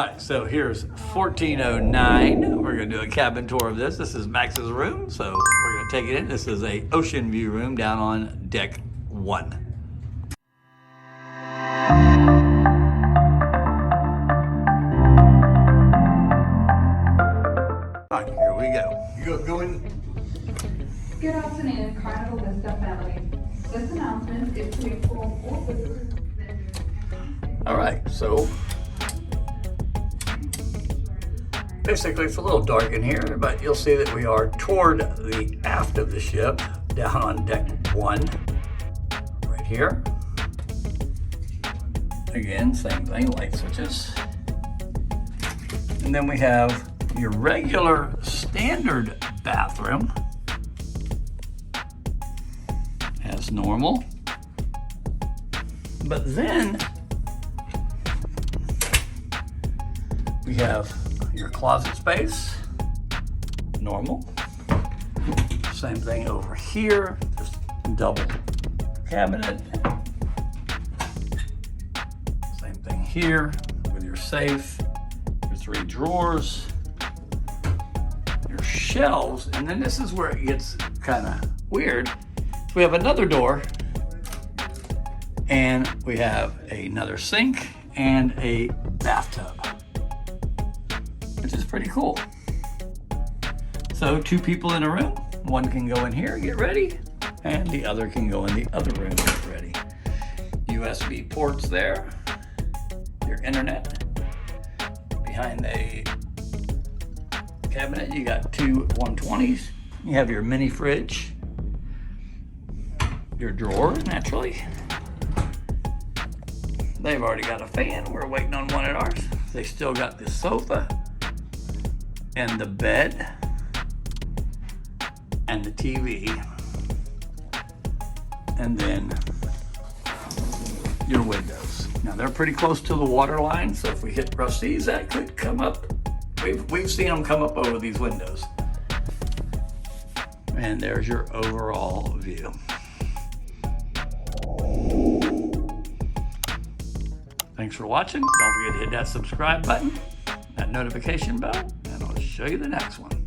All right, so here's 1409. We're gonna do a cabin tour of this. This is Max's room, so we're gonna take it in. This is a ocean view room down on deck 1. All right, here we go. You go in. Good afternoon, Carnival Vista family. This announcement is to inform all visitors, vendors, and All right, so basically it's a little dark in here, but you'll see that we are toward the aft of the ship, down on deck 1, right here. Again, same thing, light switches. And then we have your regular standard bathroom as normal. But then we have your closet space, normal. Same thing over here, just double cabinet. Same thing here with your safe, your 3 drawers, your shelves, and then this is where it gets kind of weird. We have another door, and we have another sink and a bathtub, which is pretty cool. So 2 people in a room, one can go in here, get ready, and the other can go in the other room, get ready. USB ports there, your internet. Behind the cabinet, you got 2 120s. You have your mini fridge, your drawer, naturally. They've already got a fan. We're waiting on one at ours. They still got the sofa and the bed and the TV. And then your windows. Now they're pretty close to the water line, so if we hit rough seas, that could come up. We've seen them come up over these windows. And there's your overall view. Thanks for watching. Don't forget to hit that subscribe button, that notification bell, and I'll show you the next one.